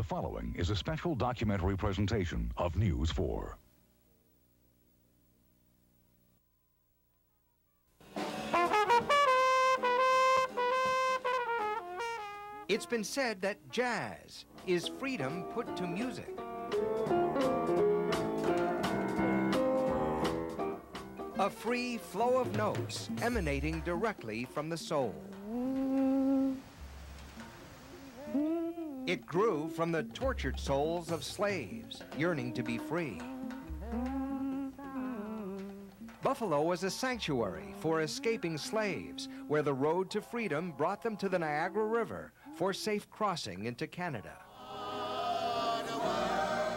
following is a special documentary presentation of News 4. It's been said that jazz is freedom put to music. A free flow of notes emanating directly from the soul. It grew from the tortured souls of slaves yearning to be free. Buffalo was a sanctuary for escaping slaves, where the road to freedom brought them to the Niagara River for safe crossing into Canada.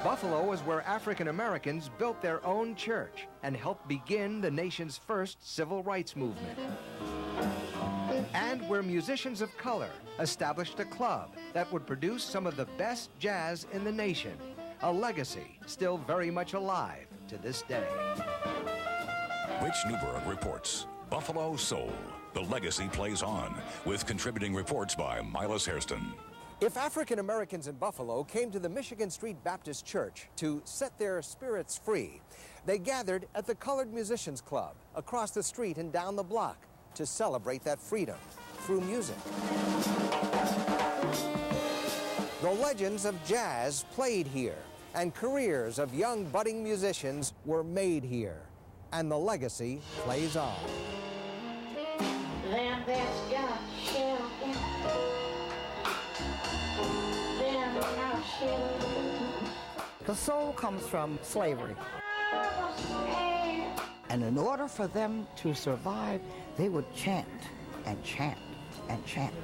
Buffalo was where African Americans built their own church and helped begin the nation's first civil rights movement. And where musicians of color established a club that would produce some of the best jazz in the nation, a legacy still very much alive to this day. Rich Newberg reports Buffalo Soul. The legacy plays on, with contributing reports by Mylous Hairston. If African Americans in Buffalo came to the Michigan Street Baptist Church to set their spirits free, they gathered at the Colored Musicians Club across the street and down the block to celebrate that freedom through music. The legends of jazz played here, and careers of young budding musicians were made here, and the legacy plays on. Them that's got shelter, them without shelter. The soul comes from slavery. And in order for them to survive, they would chant and chant and chant.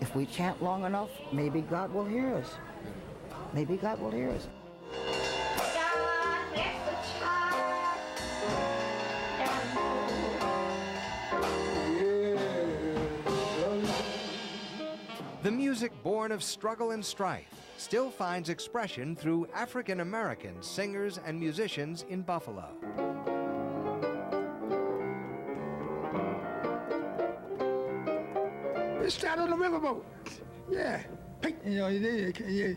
If we chant long enough, maybe God will hear us. Maybe God will hear us. The music born of struggle and strife still finds expression through African American singers and musicians in Buffalo. It started on the riverboat. Yeah. You know, you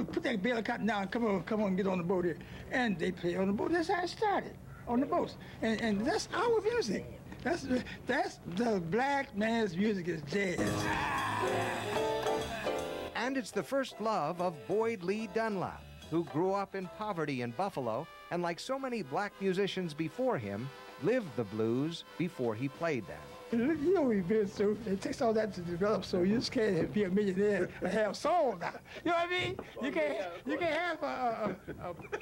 put that bale of cotton down, come on, get on the boat here. And they play on the boat. That's how it started, on the boats. And that's our music. That's the black man's music is jazz. And it's the first love of Boyd Lee Dunlap, who grew up in poverty in Buffalo and, like so many black musicians before him, lived the blues before he played them. You know we've been through. It takes all that to develop, so you just can't be a millionaire and have soul now. You know what I mean? You can't have a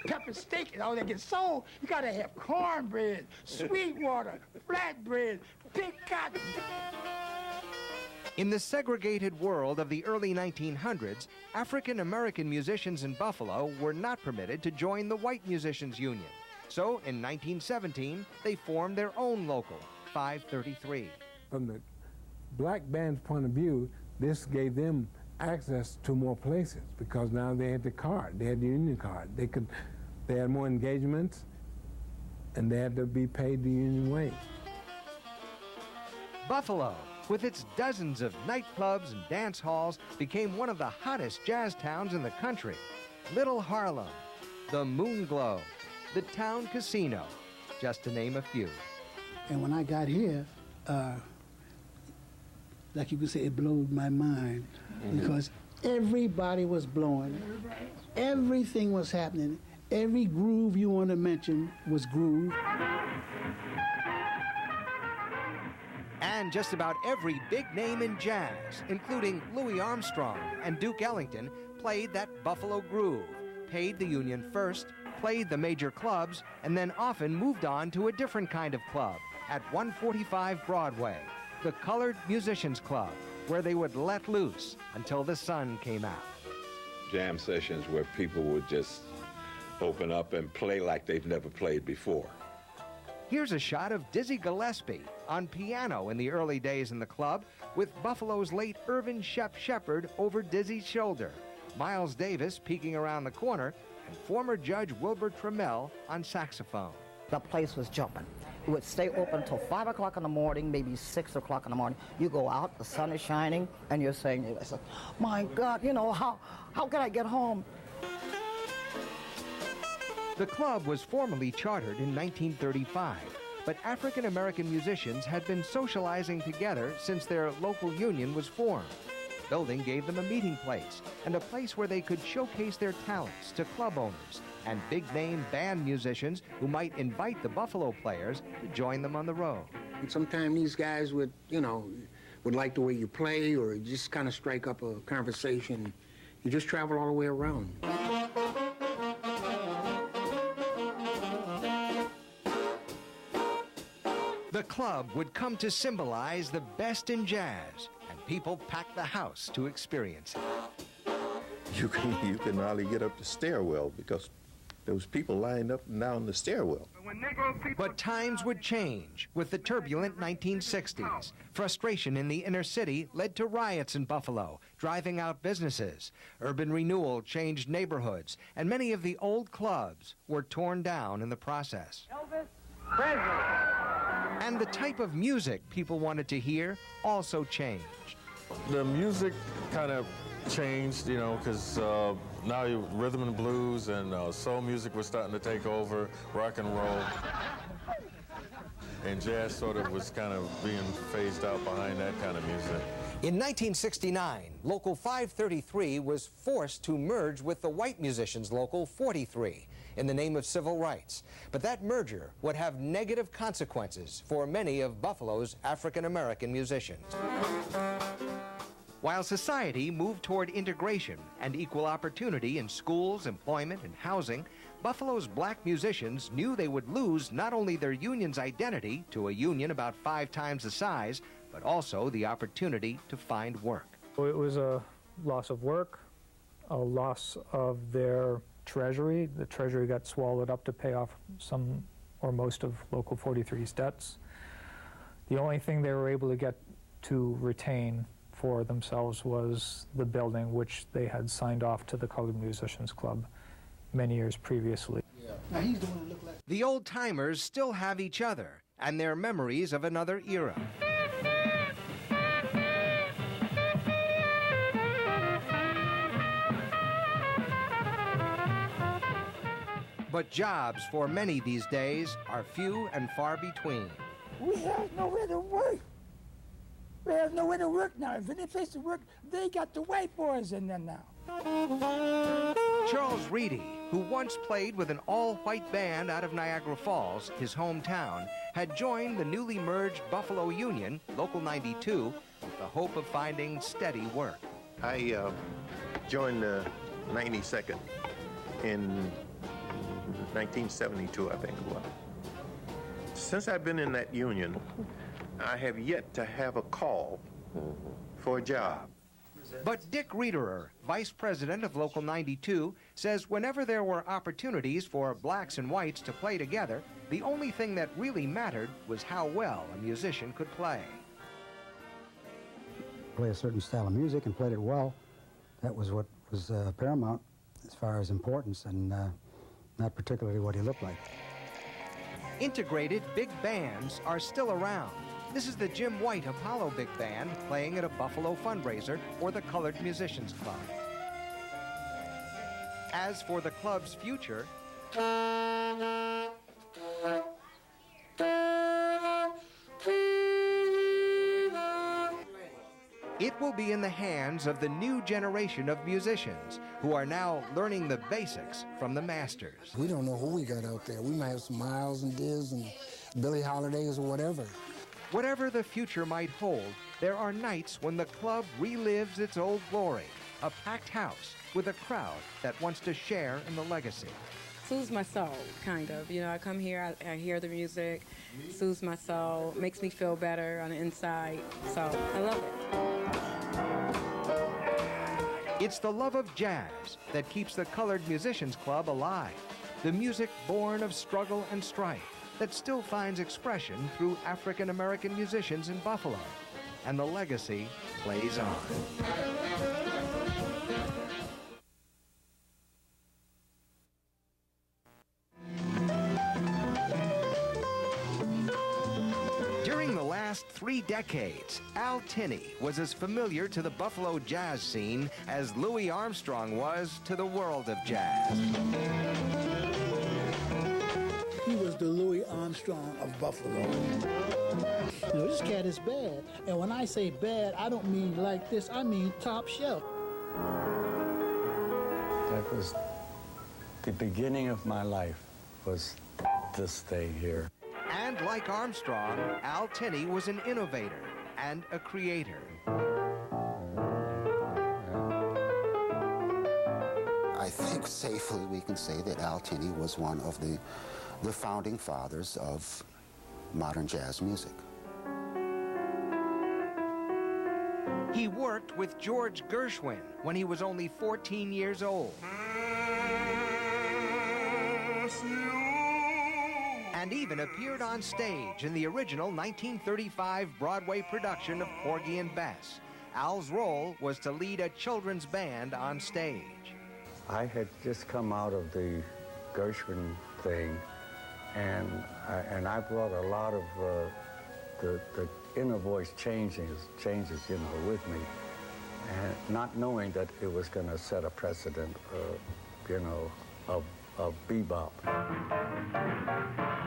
pepper steak and all that gets soul. You gotta have cornbread, sweet water, flatbread, big cotton. In the segregated world of the early 1900s, African American musicians in Buffalo were not permitted to join the White Musicians Union. So in 1917, they formed their own local, 533. From the black band's point of view, this gave them access to more places because now they had the card, they had the union card. They had more engagements, and they had to be paid the union wage. Buffalo, with its dozens of nightclubs and dance halls, became one of the hottest jazz towns in the country. Little Harlem, the Moonglow, the Town Casino, just to name a few. And when I got here, like you could say, it blew my mind because everybody was blowing. Everything was happening. Every groove you want to mention was groove. And just about every big name in jazz, including Louis Armstrong and Duke Ellington, played that Buffalo groove, paid the union first, played the major clubs, and then often moved on to a different kind of club at 145 Broadway, the Colored Musicians Club, where they would let loose until the sun came out. Jam sessions where people would just open up and play like they've never played before. Here's a shot of Dizzy Gillespie on piano in the early days in the club, with Buffalo's late Irvin Shep Shepard over Dizzy's shoulder, Miles Davis peeking around the corner, and former Judge Wilbur Trammell on saxophone. The place was jumping. It would stay open until 5 o'clock in the morning, maybe 6 o'clock in the morning. You go out, the sun is shining, and you're saying, my God, you know, how can I get home? The club was formally chartered in 1935, but African-American musicians had been socializing together since their local union was formed. The building gave them a meeting place and a place where they could showcase their talents to club owners and big-name band musicians who might invite the Buffalo players to join them on the road. Sometimes these guys would like the way you play, or just kind of strike up a conversation. You just travel all the way around. The club would come to symbolize the best in jazz, and people packed the house to experience it. You can hardly get up the stairwell because there was people lined up and down the stairwell. But times would change with the turbulent 1960s. Frustration in the inner city led to riots in Buffalo, driving out businesses. Urban renewal changed neighborhoods, and many of the old clubs were torn down in the process. Elvis Presley. And the type of music people wanted to hear also changed. The music kind of changed, you know, because now rhythm and blues and soul music was starting to take over, rock and roll. And jazz sort of was kind of being phased out behind that kind of music. In 1969, Local 533 was forced to merge with the white musicians' Local 43 in the name of civil rights. But that merger would have negative consequences for many of Buffalo's African-American musicians. While society moved toward integration and equal opportunity in schools, employment, and housing, Buffalo's black musicians knew they would lose not only their union's identity to a union about 5 times the size, but also the opportunity to find work. It was a loss of work, a loss of their treasury. The treasury got swallowed up to pay off some or most of Local 43's debts. The only thing they were able to get to retain for themselves was the building, which they had signed off to the Colored Musicians Club many years previously. Now he's the one that looked like... The old-timers still have each other and their memories of another era. But jobs for many these days are few and far between. We have nowhere to work. We have nowhere to work now. If any place to work, they got the white boys in there now. Charles Reedy, who once played with an all-white band out of Niagara Falls, his hometown, had joined the newly merged Buffalo Union, Local 92, with the hope of finding steady work. I joined the 92nd in 1972, I think it was. Since I've been in that union, I have yet to have a call for a job. But Dick Reederer, vice president of Local 92, says whenever there were opportunities for blacks and whites to play together, the only thing that really mattered was how well a musician could play. Play a certain style of music and played it well. That was what was paramount as far as importance, and not particularly what he looked like. Integrated big bands are still around. This is the Jim White Apollo Big Band playing at a Buffalo fundraiser for the Colored Musicians Club. As for the club's future, it will be in the hands of the new generation of musicians who are now learning the basics from the masters. We don't know who we got out there. We might have some Miles and Diz and Billie Holidays or whatever. Whatever the future might hold, there are nights when the club relives its old glory, a packed house with a crowd that wants to share in the legacy. Soothes my soul, kind of. You know, I come here, I hear the music, soothes my soul, makes me feel better on the inside, so I love it. It's the love of jazz that keeps the Colored Musicians Club alive, the music born of struggle and strife that still finds expression through African-American musicians in Buffalo, and the legacy plays on. last 3 decades, Al Tinney was as familiar to the Buffalo jazz scene as Louis Armstrong was to the world of jazz. He was the Louis Armstrong of Buffalo. You know, this cat is bad. And when I say bad, I don't mean like this, I mean top shelf. That was the beginning of my life, was this day here. And like Armstrong, Al Tinney was an innovator and a creator. I think safely we can say that Al Tinney was one of the founding fathers of modern jazz music. He worked with George Gershwin when he was only 14 years old. And even appeared on stage in the original 1935 Broadway production of Porgy and Bess. Al's role was to lead a children's band on stage. I had just come out of the Gershwin thing, and I brought a lot of the inner voice changes, you know, with me, and not knowing that it was going to set a precedent, you know, of bebop.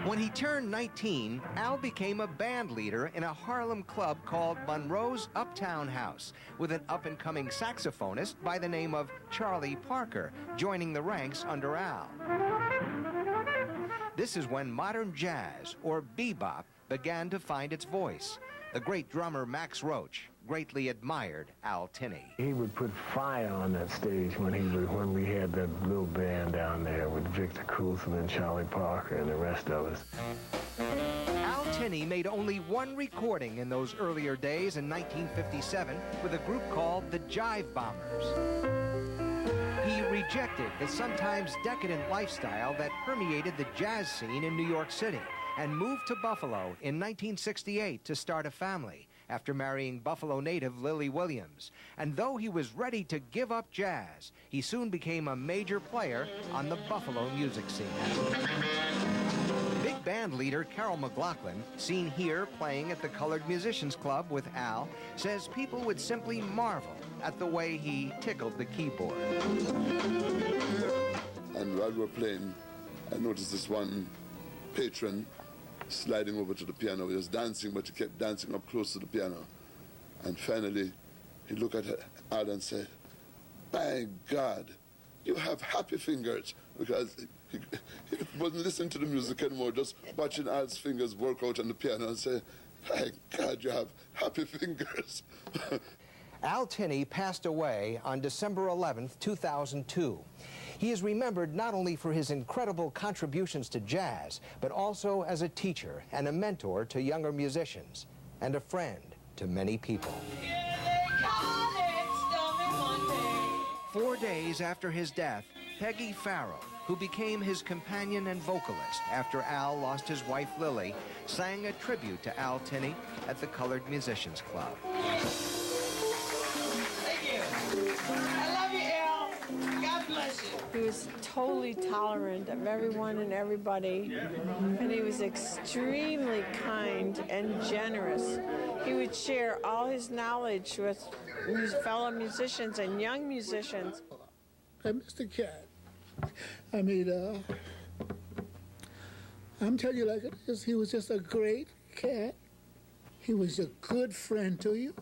When he turned 19, Al became a band leader in a Harlem club called Monroe's Uptown House, with an up-and-coming saxophonist by the name of Charlie Parker joining the ranks under Al. This is when modern jazz, or bebop, began to find its voice. The great drummer Max Roach greatly admired Al Tinney. He would put fire on that stage when we had that little band down there with Victor Coulson and Charlie Parker and the rest of us. Al Tinney made only one recording in those earlier days in 1957 with a group called the Jive Bombers. He rejected the sometimes decadent lifestyle that permeated the jazz scene in New York City and moved to Buffalo in 1968 to start a family after marrying Buffalo native Lily Williams. And though he was ready to give up jazz, he soon became a major player on the Buffalo music scene. Big band leader Carol McLaughlin, seen here playing at the Colored Musicians Club with Al, says people would simply marvel at the way he tickled the keyboard. And while we were playing, I noticed this one patron sliding over to the piano. He was dancing, but he kept dancing up close to the piano. And finally, he looked at Al and said, "By God, you have happy fingers," because he wasn't listening to the music anymore, just watching Al's fingers work out on the piano and say, "By God, you have happy fingers." Al Tinney passed away on December 11th, 2002. He is remembered not only for his incredible contributions to jazz, but also as a teacher and a mentor to younger musicians, and a friend to many people. 4 days after his death, Peggy Farrell, who became his companion and vocalist after Al lost his wife Lily, sang a tribute to Al Tinney at the Colored Musicians Club. Thank you. I love you, Al. God bless you. He was totally tolerant of everyone and everybody, and he was extremely kind and generous. He would share all his knowledge with his fellow musicians and young musicians. I miss the cat. I mean, I'm telling you like it is, he was just a great cat. He was a good friend to you.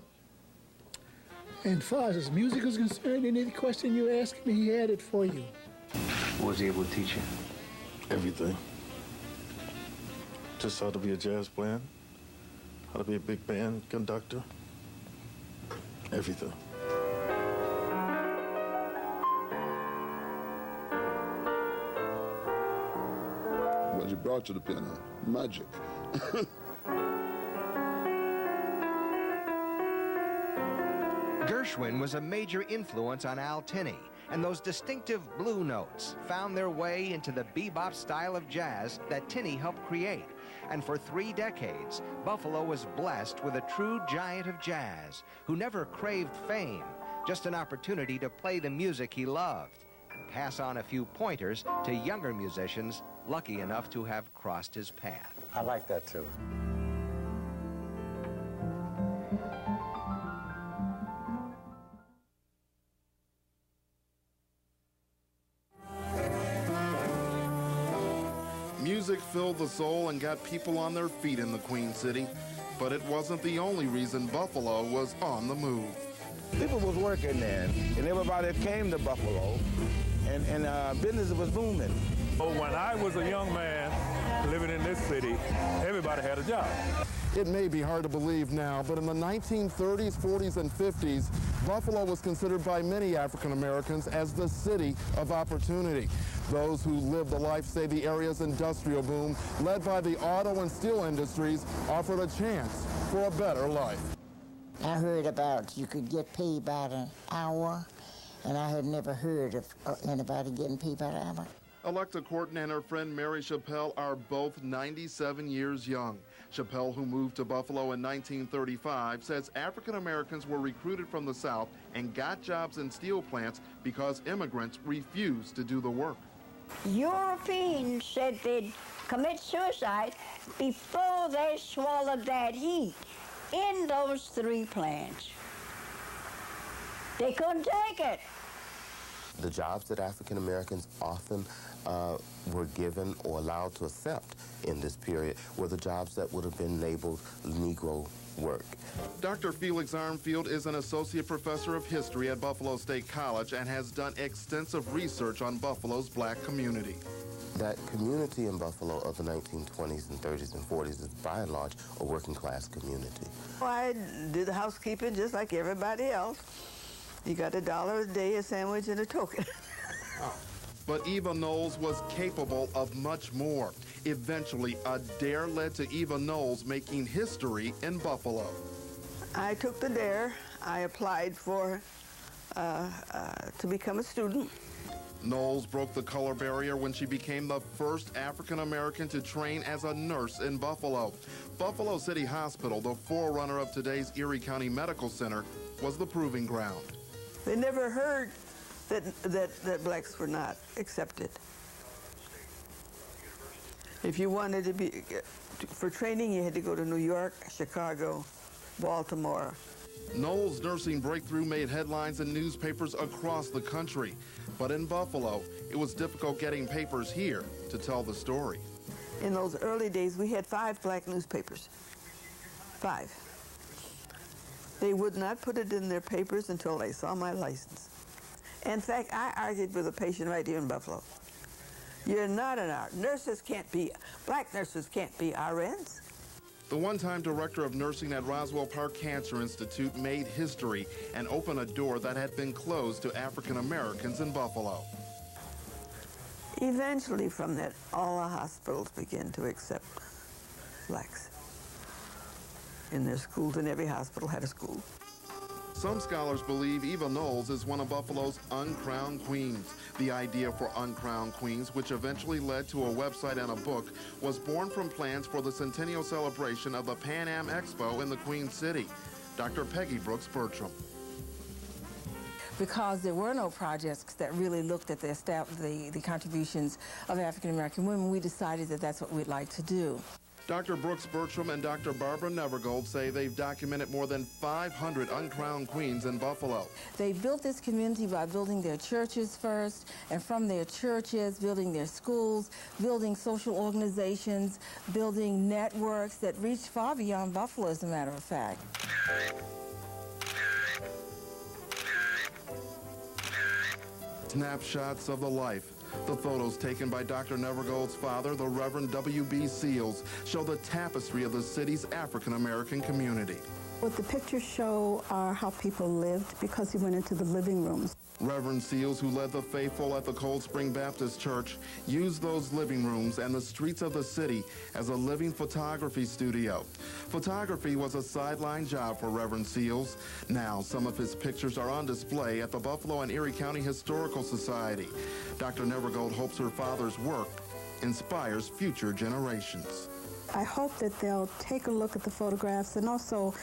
And as far as his music is concerned, any question you ask him, he had it for you. What was he able to teach you? Everything. Just how to be a jazz player, how to be a big band conductor, everything. What he brought to the piano, magic. Gershwin was a major influence on Al Tinney, and those distinctive blue notes found their way into the bebop style of jazz that Tinney helped create. And for 3 decades, Buffalo was blessed with a true giant of jazz who never craved fame, just an opportunity to play the music he loved and pass on a few pointers to younger musicians lucky enough to have crossed his path. I like that too. Music filled the soul and got people on their feet in the Queen City, but it wasn't the only reason Buffalo was on the move. People was working there, and everybody came to Buffalo, and business was booming. When I was a young man living in this city, everybody had a job. It may be hard to believe now, but in the 1930s, 40s, and 50s, Buffalo was considered by many African Americans as the city of opportunity. Those who lived the life say the area's industrial boom, led by the auto and steel industries, offered a chance for a better life. I heard about you could get paid by the hour, and I had never heard of anybody getting paid by the hour. Electa Corton and her friend Mary Chappelle are both 97 years young. Chappelle, who moved to Buffalo in 1935, says African Americans were recruited from the South and got jobs in steel plants because immigrants refused to do the work. Europeans said they'd commit suicide before they swallowed that heat in those 3 plants. They couldn't take it. The jobs that African Americans often were given or allowed to accept in this period were the jobs that would have been labeled Negro work. Dr. Felix Armfield is an associate professor of history at Buffalo State College and has done extensive research on Buffalo's black community. That community in Buffalo of the 1920s and 30s and 40s is by and large a working class community. I did the housekeeping just like everybody else. You got $1 a day, a sandwich, and a token. But Eva Noles was capable of much more. Eventually, a dare led to Eva Noles making history in Buffalo. I took the dare. I applied for to become a student. Noles broke the color barrier when she became the first African American to train as a nurse in Buffalo. Buffalo City Hospital, the forerunner of today's Erie County Medical Center, was the proving ground. They never heard that blacks were not accepted. If you wanted to be, for training, you had to go to New York, Chicago, Baltimore. Noles' nursing breakthrough made headlines in newspapers across the country. But in Buffalo, it was difficult getting papers here to tell the story. In those early days, we had 5 black newspapers. 5. They would not put it in their papers until they saw my license. In fact, I argued with a patient right here in Buffalo. You're not an RN. Black nurses can't be RNs. The one-time director of nursing at Roswell Park Cancer Institute made history and opened a door that had been closed to African Americans in Buffalo. Eventually, from that, all the hospitals began to accept blacks in their schools, and every hospital had a school. Some scholars believe Eva Noles is one of Buffalo's uncrowned queens. The idea for Uncrowned Queens, which eventually led to a website and a book, was born from plans for the centennial celebration of the Pan Am Expo in the Queen City. Dr. Peggy Brooks Bertram. Because there were no projects that really looked at the contributions of African American women, we decided that that's what we'd like to do. Dr. Brooks Bertram and Dr. Barbara Nevergold say they've documented more than 500 uncrowned queens in Buffalo. They built this community by building their churches first, and from their churches, building their schools, building social organizations, building networks that reach far beyond Buffalo, as a matter of fact. Snapshots of the life. The photos taken by Dr. Nevergold's father, the Reverend W.B. Seals, show the tapestry of the city's African-American community. What the pictures show are how people lived because he went into the living rooms. Reverend Seals, who led the faithful at the Cold Spring Baptist Church, used those living rooms and the streets of the city as a living photography studio. Photography was a sideline job for Reverend Seals. Now, some of his pictures are on display at the Buffalo and Erie County Historical Society. Dr. Nevergold hopes her father's work inspires future generations. I hope that they'll take a look at the photographs and also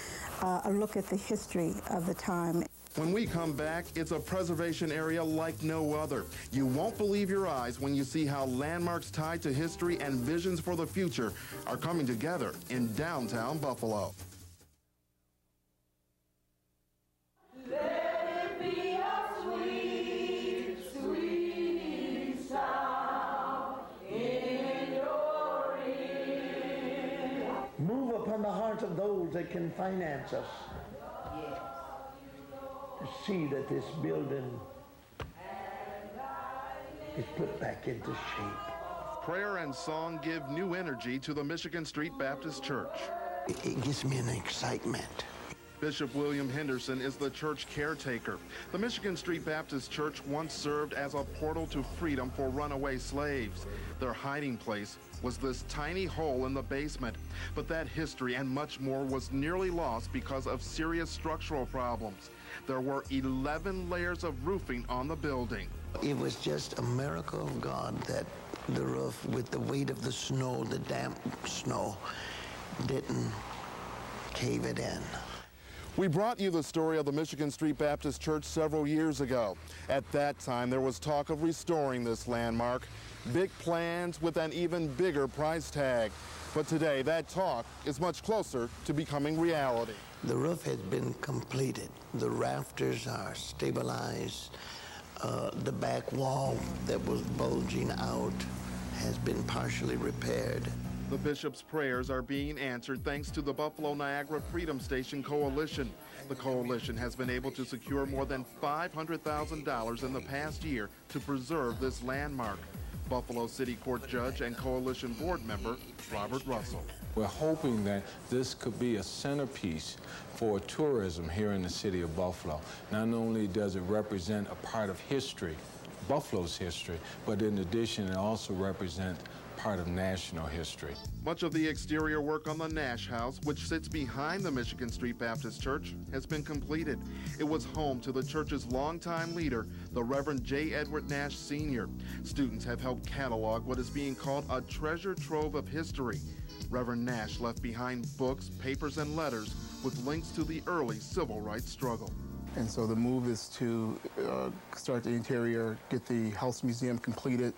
a look at the history of the time. When we come back, it's a preservation area like no other. You won't believe your eyes when you see how landmarks tied to history and visions for the future are coming together in downtown Buffalo. Sweet, sweet sound in your response of those that can finance us to see that this building is put back into shape. Prayer and song give new energy to the Michigan Street Baptist Church. It gives me an excitement. Bishop William Henderson is the church caretaker. The Michigan Street Baptist Church once served as a portal to freedom for runaway slaves. Their hiding place was this tiny hole in the basement. But that history and much more was nearly lost because of serious structural problems. There were 11 layers of roofing on the building. It was just a miracle of God that the roof, with the weight of the snow, the damp snow, didn't cave it in. We brought you the story of the Michigan Street Baptist Church several years ago. At that time, there was talk of restoring this landmark. Big plans with an even bigger price tag. But today, that talk is much closer to becoming reality. The roof has been completed. The rafters are stabilized. The back wall that was bulging out has been partially repaired. The bishop's prayers are being answered thanks to the Buffalo Niagara Freedom Station Coalition. The coalition has been able to secure more than $500,000 in the past year to preserve this landmark. Buffalo City Court Judge and Coalition Board Member Robert Russell. We're hoping that this could be a centerpiece for tourism here in the city of Buffalo. Not only does it represent a part of history, Buffalo's history, but in addition, it also represents part of national history. Much of the exterior work on the Nash House, which sits behind the Michigan Street Baptist Church, has been completed. It was home to the church's longtime leader, the Reverend J. Edward Nash Sr. Students have helped catalog what is being called a treasure trove of history. Reverend Nash left behind books, papers, and letters with links to the early civil rights struggle. And so the move is to start the interior, get the House Museum completed,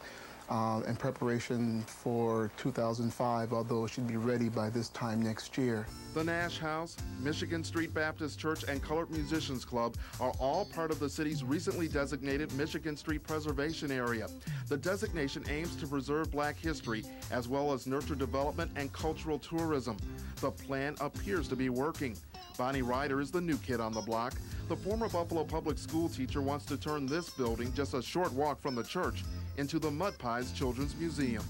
in preparation for 2005, although it should be ready by this time next year. The Nash House, Michigan Street Baptist Church, and Colored Musicians Club are all part of the city's recently designated Michigan Street Preservation Area. The designation aims to preserve Black history as well as nurture development and cultural tourism. The plan appears to be working. Bonnie Ryder is the new kid on the block. The former Buffalo public school teacher wants to turn this building, just a short walk from the church, into the Mud Pies Children's Museum.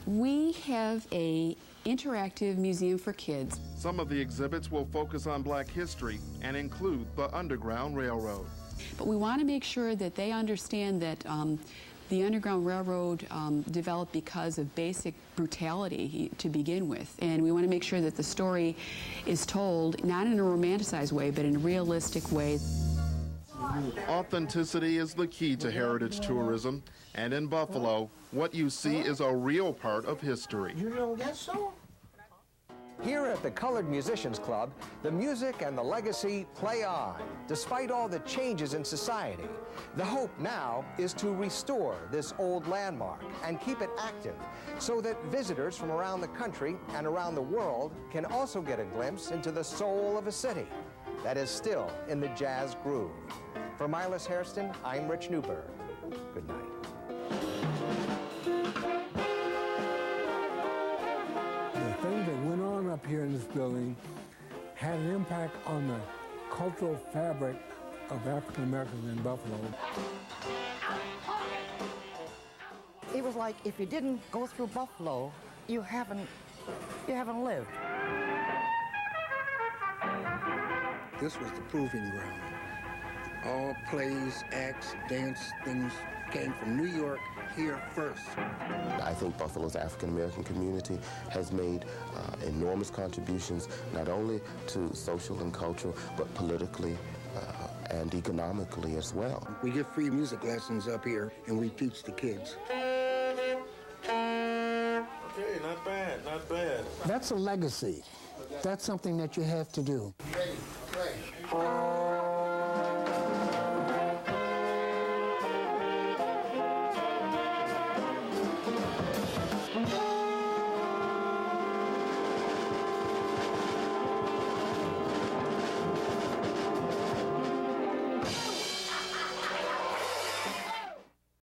We have an interactive museum for kids. Some of the exhibits will focus on Black history and include the Underground Railroad. But we want to make sure that they understand that the Underground Railroad developed because of basic brutality to begin with. And we want to make sure that the story is told not in a romanticized way, but in a realistic way. Authenticity is the key to heritage tourism. And in Buffalo, what you see is a real part of history. You know that song? Here at the Colored Musicians Club, the music and the legacy play on, despite all the changes in society. The hope now is to restore this old landmark and keep it active so that visitors from around the country and around the world can also get a glimpse into the soul of a city that is still in the jazz groove. For Mylous Hairston, I'm Rich Newberg. Good night. The things that went on up here in this building had an impact on the cultural fabric of African Americans in Buffalo. It was like if you didn't go through Buffalo, you haven't lived. This was the proving ground. All plays, acts, dance, things came from New York here first. I think Buffalo's African-American community has made enormous contributions, not only to social and cultural, but politically and economically as well. We give free music lessons up here, and we teach the kids. Okay, not bad, not bad. That's a legacy. That's something that you have to do.